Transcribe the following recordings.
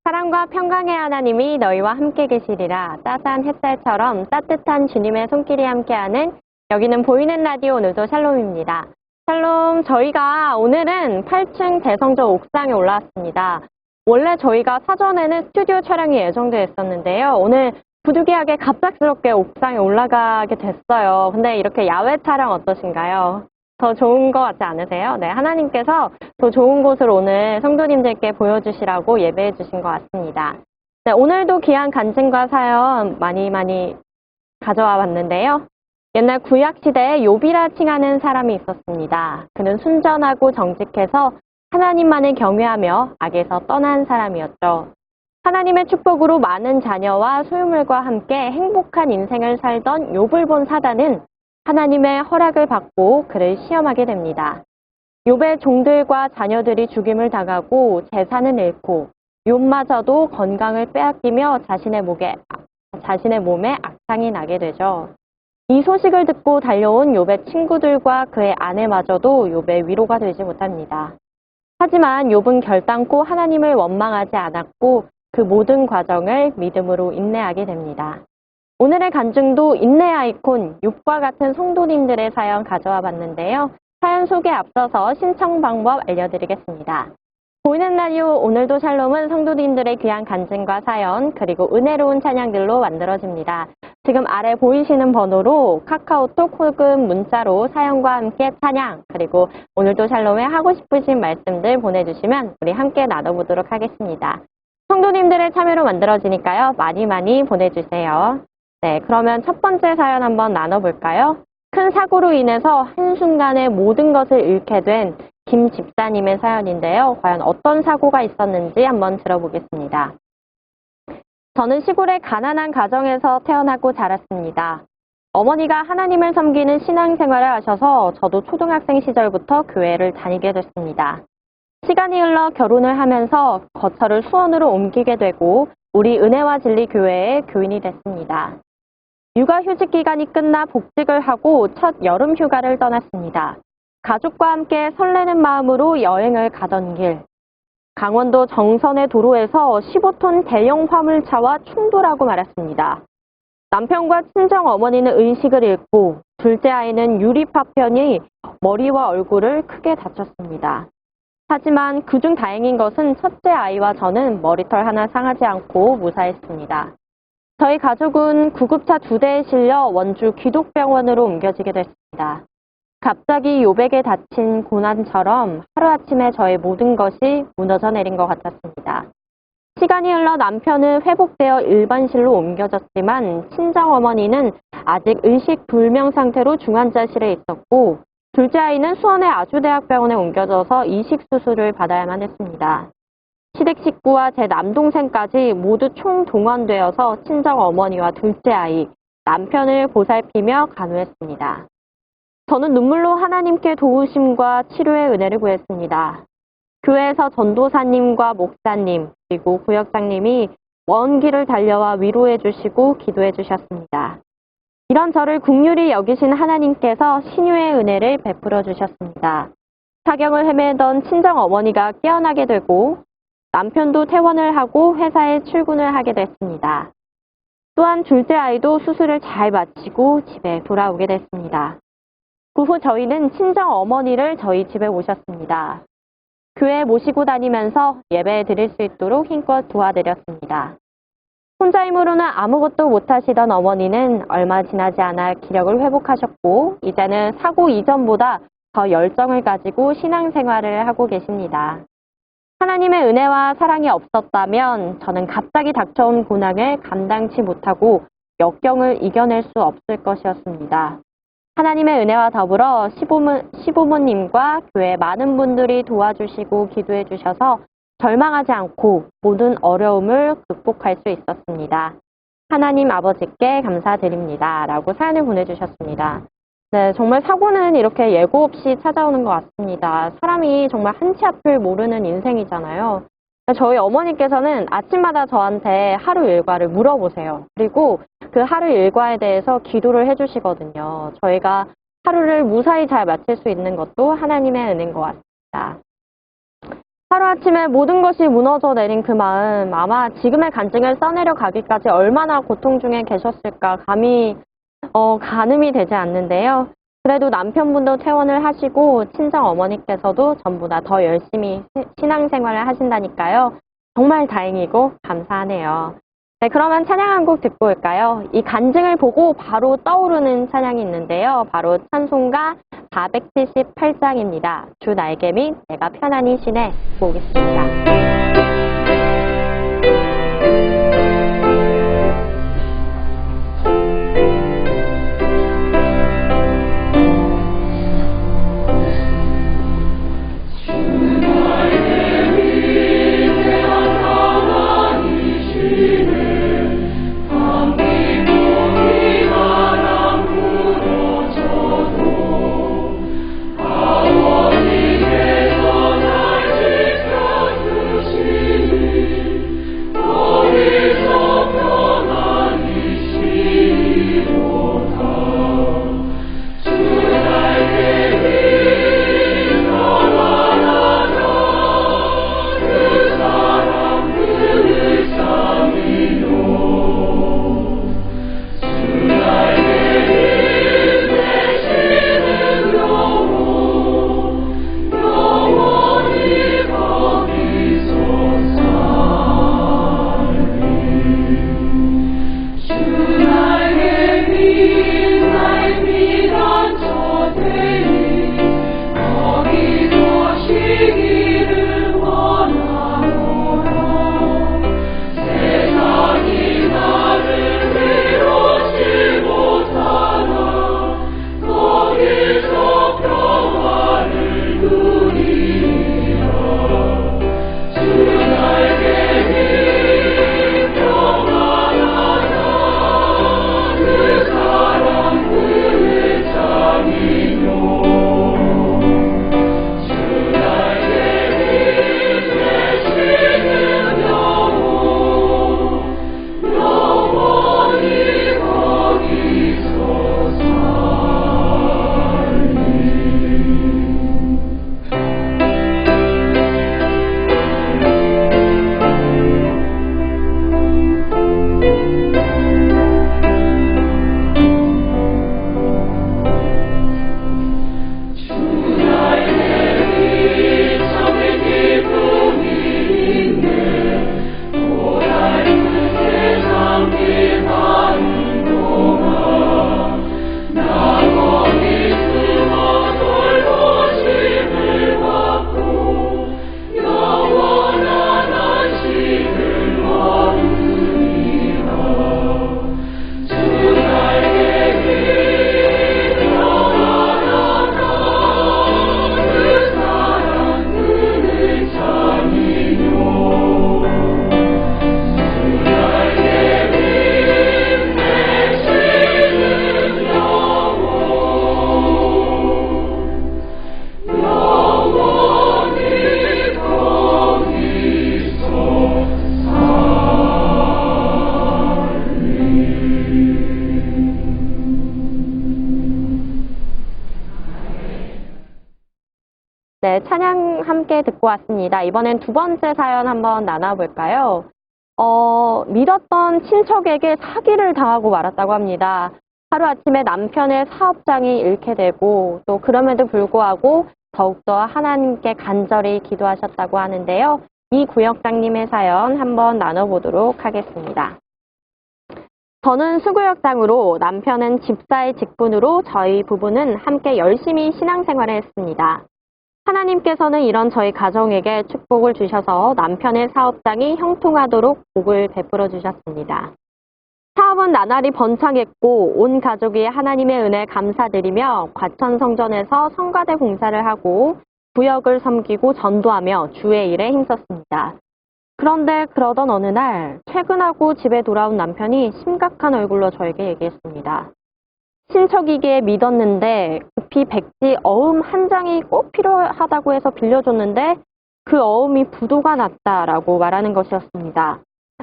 사랑과 평강의 하나님이 너희와 함께 계시리라. 따스한 햇살처럼 따뜻한 주님의 손길이 함께하는 여기는 보이는 라디오 오늘도 샬롬입니다. 샬롬, 저희가 오늘은 8층 대성전 옥상에 올라왔습니다. 원래 저희가 사전에는 스튜디오 촬영이 예정되어 있었는데요. 오늘 부득이하게 갑작스럽게 옥상에 올라가게 됐어요. 근데 이렇게 야외 촬영 어떠신가요? 더 좋은 것 같지 않으세요? 네, 하나님께서 더 좋은 곳을 오늘 성도님들께 보여주시라고 예배해 주신 것 같습니다. 네, 오늘도 귀한 간증과 사연 많이 가져와 봤는데요. 옛날 구약시대에 욥이라 칭하는 사람이 있었습니다. 그는 순전하고 정직해서 하나님만을 경외하며 악에서 떠난 사람이었죠. 하나님의 축복으로 많은 자녀와 소유물과 함께 행복한 인생을 살던 욥을 본 사단은 하나님의 허락을 받고 그를 시험하게 됩니다. 욥의 종들과 자녀들이 죽임을 당하고 재산을 잃고 욥마저도 건강을 빼앗기며 자신의 몸에 악상이 나게 되죠. 이 소식을 듣고 달려온 욥의 친구들과 그의 아내마저도 욥의 위로가 되지 못합니다. 하지만 욥은 결단코 하나님을 원망하지 않았고 그 모든 과정을 믿음으로 인내하게 됩니다. 오늘의 간증도 인내 아이콘 욥과 같은 성도님들의 사연 가져와 봤는데요. 사연 소개 앞서서 신청 방법 알려드리겠습니다. 보이는 라디오 오늘도 샬롬은 성도님들의 귀한 간증과 사연 그리고 은혜로운 찬양들로 만들어집니다. 지금 아래 보이시는 번호로 카카오톡 혹은 문자로 사연과 함께 찬양 그리고 오늘도 샬롬에 하고 싶으신 말씀들 보내주시면 우리 함께 나눠보도록 하겠습니다. 성도님들의 참여로 만들어지니까요. 많이 보내주세요. 네, 그러면 첫 번째 사연 한번 나눠볼까요? 큰 사고로 인해서 한순간에 모든 것을 잃게 된 김 집사님의 사연인데요. 과연 어떤 사고가 있었는지 한번 들어보겠습니다. 저는 시골의 가난한 가정에서 태어나고 자랐습니다. 어머니가 하나님을 섬기는 신앙생활을 하셔서 저도 초등학생 시절부터 교회를 다니게 됐습니다. 시간이 흘러 결혼을 하면서 거처를 수원으로 옮기게 되고 우리 은혜와 진리 교회의 교인이 됐습니다. 육아휴직 기간이 끝나 복직을 하고 첫 여름 휴가를 떠났습니다. 가족과 함께 설레는 마음으로 여행을 가던 길. 강원도 정선의 도로에서 15톤 대형 화물차와 충돌하고 말았습니다. 남편과 친정 어머니는 의식을 잃고 둘째 아이는 유리 파편이 머리와 얼굴을 크게 다쳤습니다. 하지만 그중 다행인 것은 첫째 아이와 저는 머리털 하나 상하지 않고 무사했습니다. 저희 가족은 구급차 2대에 실려 원주 기독병원으로 옮겨지게 됐습니다. 갑자기 욥에게 닥친 고난처럼 하루아침에 저의 모든 것이 무너져 내린 것 같았습니다. 시간이 흘러 남편은 회복되어 일반실로 옮겨졌지만 친정어머니는 아직 의식 불명 상태로 중환자실에 있었고 둘째 아이는 수원의 아주대학병원에 옮겨져서 이식 수술을 받아야만 했습니다. 시댁 식구와 제 남동생까지 모두 총동원되어서 친정어머니와 둘째 아이, 남편을 보살피며 간호했습니다. 저는 눈물로 하나님께 도우심과 치료의 은혜를 구했습니다. 교회에서 전도사님과 목사님 그리고 구역장님이 먼 길을 달려와 위로해 주시고 기도해 주셨습니다. 이런 저를 긍휼히 여기신 하나님께서 신유의 은혜를 베풀어 주셨습니다. 사경을 헤매던 친정어머니가 깨어나게 되고 남편도 퇴원을 하고 회사에 출근을 하게 됐습니다. 또한 둘째 아이도 수술을 잘 마치고 집에 돌아오게 됐습니다. 그 후 저희는 친정어머니를 저희 집에 모셨습니다. 교회에 모시고 다니면서 예배 드릴 수 있도록 힘껏 도와드렸습니다. 혼자 힘으로는 아무것도 못하시던 어머니는 얼마 지나지 않아 기력을 회복하셨고 이제는 사고 이전보다 더 열정을 가지고 신앙생활을 하고 계십니다. 하나님의 은혜와 사랑이 없었다면 저는 갑자기 닥쳐온 고난을 감당치 못하고 역경을 이겨낼 수 없을 것이었습니다. 하나님의 은혜와 더불어 시부모님과 교회 많은 분들이 도와주시고 기도해 주셔서 절망하지 않고 모든 어려움을 극복할 수 있었습니다. 하나님 아버지께 감사드립니다. 라고 사연을 보내주셨습니다. 네, 정말 사고는 이렇게 예고 없이 찾아오는 것 같습니다. 사람이 정말 한치 앞을 모르는 인생이잖아요. 저희 어머니께서는 아침마다 저한테 하루 일과를 물어보세요. 그리고 그 하루 일과에 대해서 기도를 해주시거든요. 저희가 하루를 무사히 잘 마칠 수 있는 것도 하나님의 은혜인 것 같습니다. 하루아침에 모든 것이 무너져 내린 그 마음, 아마 지금의 간증을 써내려 가기까지 얼마나 고통 중에 계셨을까 가늠이 되지 않는데요. 그래도 남편분도 퇴원을 하시고 친정 어머니께서도 전보다 더 열심히 신앙생활을 하신다니까요. 정말 다행이고 감사하네요. 네, 그러면 찬양 한 곡 듣고 올까요? 이 간증을 보고 바로 떠오르는 찬양이 있는데요. 바로 찬송가 478장입니다. 주 날개 및 내가 편안히 쉬네. 보겠습니다. 네, 찬양 함께 듣고 왔습니다. 이번엔 두 번째 사연 한번 나눠볼까요? 믿었던 친척에게 사기를 당하고 말았다고 합니다. 하루아침에 남편의 사업장이 잃게 되고 또 그럼에도 불구하고 더욱더 하나님께 간절히 기도하셨다고 하는데요. 이 구역장님의 사연 한번 나눠보도록 하겠습니다. 저는 수구역장으로 남편은 집사의 직분으로 저희 부부는 함께 열심히 신앙생활을 했습니다. 하나님께서는 이런 저희 가정에게 축복을 주셔서 남편의 사업장이 형통하도록 복을 베풀어 주셨습니다. 사업은 나날이 번창했고 온 가족이 하나님의 은혜 감사드리며 과천성전에서 성가대 공사를 하고 구역을 섬기고 전도하며 주의 일에 힘썼습니다. 그런데 그러던 어느 날 퇴근하고 집에 돌아온 남편이 심각한 얼굴로 저에게 얘기했습니다. 친척이기에 믿었는데 급히 백지 어음 한 장이 꼭 필요하다고 해서 빌려줬는데 그 어음이 부도가 났다라고 말하는 것이었습니다.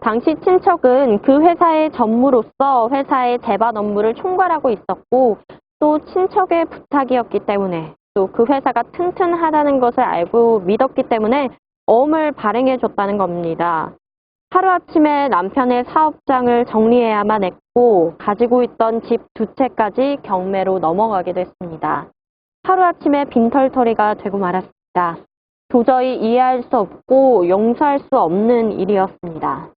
당시 친척은 그 회사의 전무로서 회사의 제반 업무를 총괄하고 있었고 또 친척의 부탁이었기 때문에 또 그 회사가 튼튼하다는 것을 알고 믿었기 때문에 어음을 발행해 줬다는 겁니다. 하루아침에 남편의 사업장을 정리해야만 했고 가지고 있던 집 2채까지 경매로 넘어가게 됐습니다. 하루아침에 빈털터리가 되고 말았습니다. 도저히 이해할 수 없고 용서할 수 없는 일이었습니다.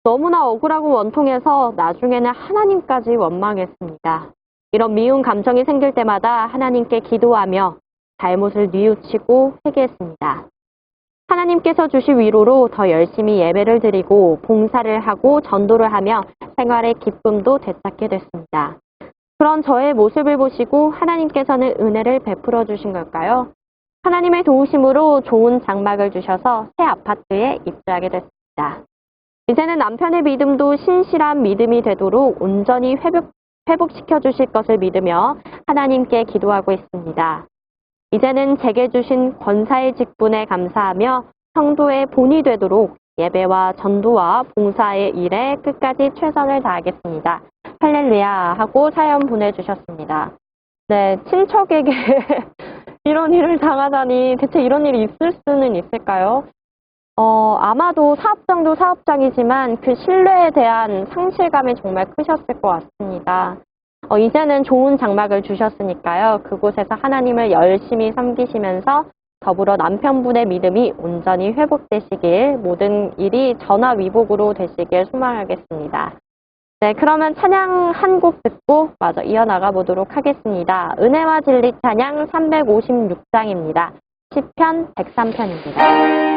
너무나 억울하고 원통해서 나중에는 하나님까지 원망했습니다. 이런 미운 감정이 생길 때마다 하나님께 기도하며 잘못을 뉘우치고 회개했습니다. 하나님께서 주신 위로로 더 열심히 예배를 드리고 봉사를 하고 전도를 하며 생활의 기쁨도 되찾게 됐습니다. 그런 저의 모습을 보시고 하나님께서는 은혜를 베풀어 주신 걸까요? 하나님의 도우심으로 좋은 장막을 주셔서 새 아파트에 입주하게 됐습니다. 이제는 남편의 믿음도 신실한 믿음이 되도록 온전히 회복시켜 주실 것을 믿으며 하나님께 기도하고 있습니다. 이제는 제게 주신 권사의 직분에 감사하며 성도의 본이 되도록 예배와 전도와 봉사의 일에 끝까지 최선을 다하겠습니다. 할렐루야 하고 사연 보내주셨습니다. 네, 친척에게 이런 일을 당하다니 대체 이런 일이 있을 수는 있을까요? 아마도 사업장도 사업장이지만 그 신뢰에 대한 상실감이 정말 크셨을 것 같습니다. 이제는 좋은 장막을 주셨으니까요. 그곳에서 하나님을 열심히 섬기시면서 더불어 남편분의 믿음이 온전히 회복되시길 모든 일이 전화위복으로 되시길 소망하겠습니다. 네, 그러면 찬양 한 곡 듣고 마저 이어나가 보도록 하겠습니다. 은혜와 진리 찬양 356장입니다. 시편 103편입니다.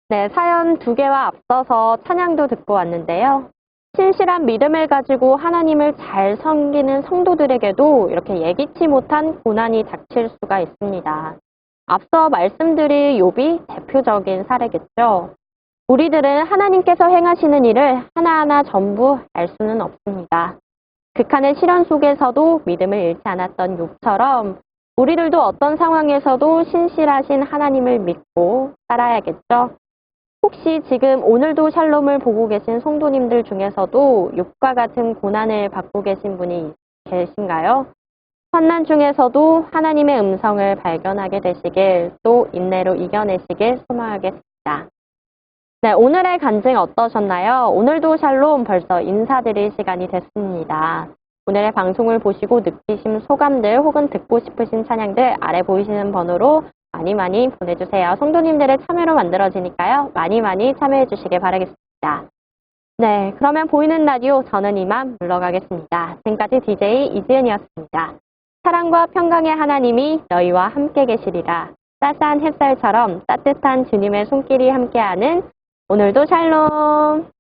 네, 사연 두 개와 앞서서 찬양도 듣고 왔는데요. 신실한 믿음을 가지고 하나님을 잘 섬기는 성도들에게도 이렇게 예기치 못한 고난이 닥칠 수가 있습니다. 앞서 말씀드린 욥이 대표적인 사례겠죠. 우리들은 하나님께서 행하시는 일을 하나하나 전부 알 수는 없습니다. 극한의 시련 속에서도 믿음을 잃지 않았던 욥처럼 우리들도 어떤 상황에서도 신실하신 하나님을 믿고 살아야겠죠. 혹시 지금 오늘도 샬롬을 보고 계신 성도님들 중에서도 욥과 같은 고난을 받고 계신 분이 계신가요? 환난 중에서도 하나님의 음성을 발견하게 되시길, 또 인내로 이겨내시길 소망하겠습니다. 네, 오늘의 간증 어떠셨나요? 오늘도 샬롬 벌써 인사드릴 시간이 됐습니다. 오늘의 방송을 보시고 느끼신 소감들 혹은 듣고 싶으신 찬양들 아래 보이시는 번호로 많이 보내주세요. 성도님들의 참여로 만들어지니까요. 많이 참여해 주시길 바라겠습니다. 네, 그러면 보이는 라디오 저는 이만 물러가겠습니다. 지금까지 DJ 이지은이었습니다. 사랑과 평강의 하나님이 너희와 함께 계시리라. 따스한 햇살처럼 따뜻한 주님의 손길이 함께하는 오늘도 샬롬.